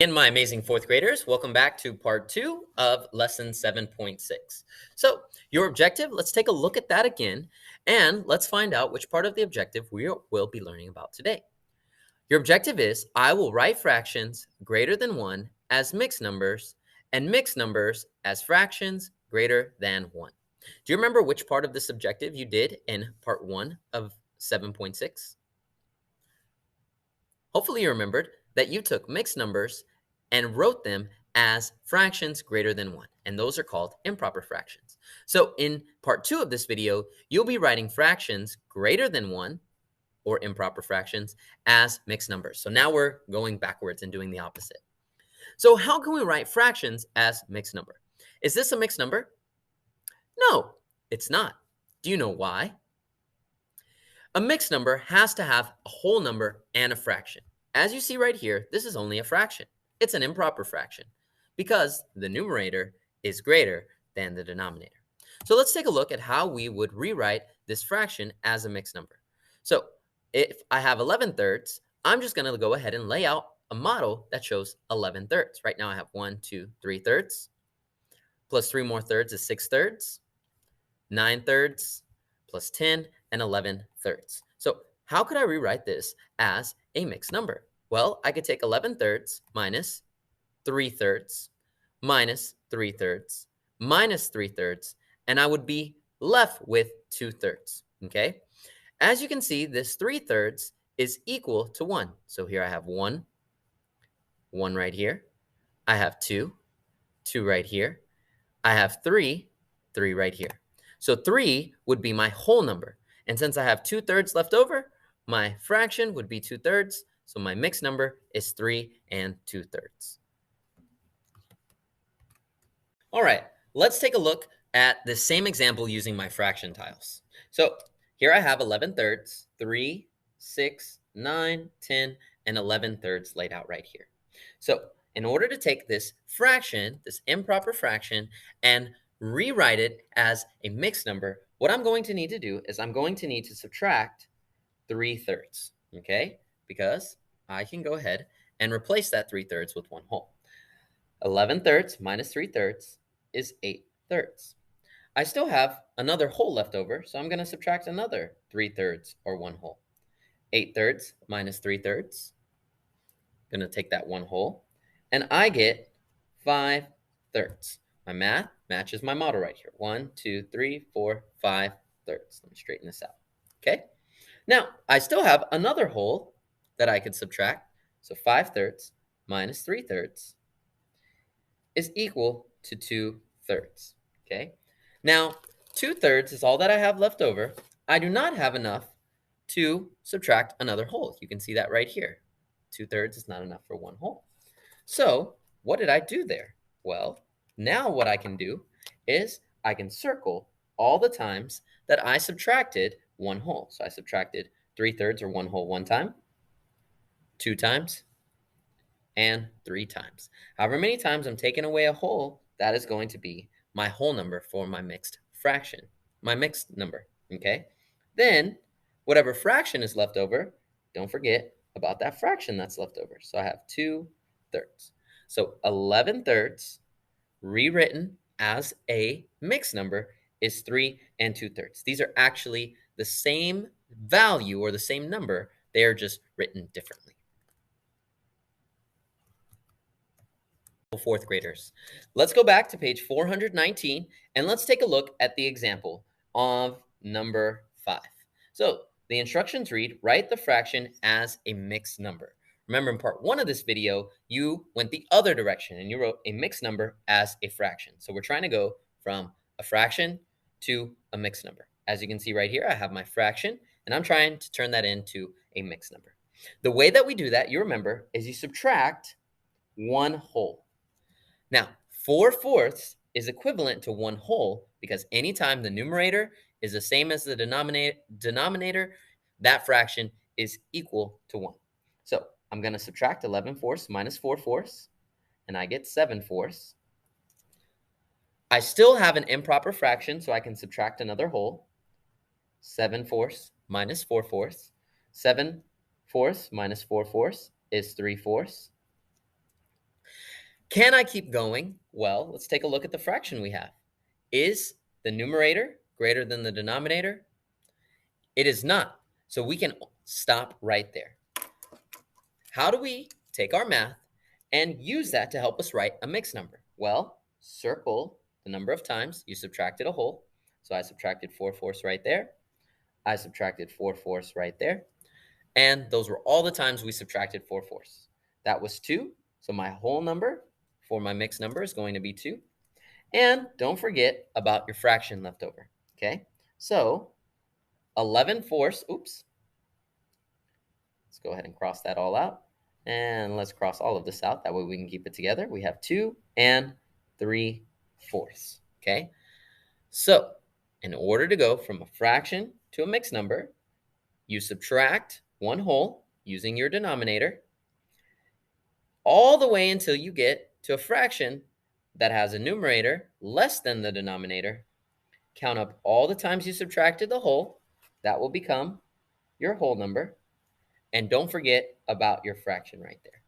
And my amazing fourth graders, welcome back to part 2 of lesson 7.6. So your objective, let's take a look at that again, and let's find out which part of the objective we will be learning about today. Your objective is, I will write fractions greater than 1 as mixed numbers and mixed numbers as fractions greater than 1. Do you remember which part of this objective you did in part 1 of 7.6? Hopefully you remembered that you took mixed numbers and wrote them as fractions greater than 1, and those are called improper fractions. So in part 2 of this video, you'll be writing fractions greater than 1, or improper fractions, as mixed numbers. So now we're going backwards and doing the opposite. So how can we write fractions as mixed number? Is this a mixed number? No, it's not. Do you know why? A mixed number has to have a whole number and a fraction. As you see right here, this is only a fraction. It's an improper fraction because the numerator is greater than the denominator. So let's take a look at how we would rewrite this fraction as a mixed number. So if I have 11 thirds, I'm just going to go ahead and lay out a model that shows 11 thirds. Right now I have 1, 2, 3 thirds, plus 3 more thirds is 6 thirds, 9 thirds, plus 10, and 11 thirds. So how could I rewrite this as a mixed number? Well, I could take 11 thirds minus 3 thirds minus 3 thirds minus 3 thirds, and I would be left with 2 thirds, okay? As you can see, this 3 thirds is equal to 1. So here I have 1, 1 right here. I have 2, 2 right here. I have 3, 3 right here. So 3 would be my whole number. And since I have 2 thirds left over, my fraction would be 2 thirds. So my mixed number is 3 and 2 thirds. All right, let's take a look at the same example using my fraction tiles. So here I have 11 thirds, 3, 6, 9, 10, and 11 thirds laid out right here. So in order to take this fraction, this improper fraction, and rewrite it as a mixed number, what I'm going to need to do is I'm going to need to subtract 3 thirds, okay? Because I can go ahead and replace that 3 thirds with 1 whole. 11 thirds minus 3 thirds is 8 thirds. I still have another whole left over, so I'm going to subtract another 3 thirds or 1 whole. 8 thirds minus 3 thirds. I'm going to take that 1 whole, and I get 5 thirds. My math matches my model right here. 1, 2, 3, 4, 5 thirds. Let me straighten this out. Okay? Now, I still have another whole that I could subtract. So 5 thirds minus 3 thirds is equal to 2 thirds. Okay? Now, 2 thirds is all that I have left over. I do not have enough to subtract another whole. You can see that right here. 2 thirds is not enough for 1 whole. So what did I do there? Well, now what I can do is I can circle all the times that I subtracted 1 whole. So I subtracted 3 thirds or 1 whole 1 time, 2 times, and 3 times. However many times I'm taking away a whole, that is going to be my whole number for my mixed fraction, my mixed number, okay? Then whatever fraction is left over, don't forget about that fraction that's left over. So I have 2 thirds. So 11 thirds rewritten as a mixed number is 3 and 2 thirds. These are actually the same value or the same number. They are just written differently. Fourth graders, let's go back to page 419 and let's take a look at the example of number 5. So the instructions read, write the fraction as a mixed number. Remember, in part 1 of this video, you went the other direction and you wrote a mixed number as a fraction. So we're trying to go from a fraction to a mixed number. As you can see right here, I have my fraction and I'm trying to turn that into a mixed number. The way that we do that, you remember, is you subtract 1 whole. Now, 4 fourths is equivalent to 1 whole because anytime the numerator is the same as the denominator, that fraction is equal to 1. So I'm going to subtract 11 fourths minus 4 fourths, and I get 7 fourths. I still have an improper fraction, so I can subtract another whole. 7 fourths minus 4 fourths. 7 fourths minus 4 fourths is 3 fourths. Can I keep going? Well, let's take a look at the fraction we have. Is the numerator greater than the denominator? It is not. So we can stop right there. How do we take our math and use that to help us write a mixed number? Well, circle the number of times you subtracted a whole. So I subtracted 4/4 right there. I subtracted 4/4 right there. And those were all the times we subtracted 4/4. That was 2. So my whole number for my mixed number is going to be 2. And don't forget about your fraction left over. Okay? So 11/4, oops. Let's go ahead and cross that all out. And let's cross all of this out. That way we can keep it together. We have 2 and 3/4. Okay? So in order to go from a fraction to a mixed number, you subtract one whole using your denominator all the way until you get to a fraction that has a numerator less than the denominator. Count up all the times you subtracted the whole. That will become your whole number. And don't forget about your fraction right there.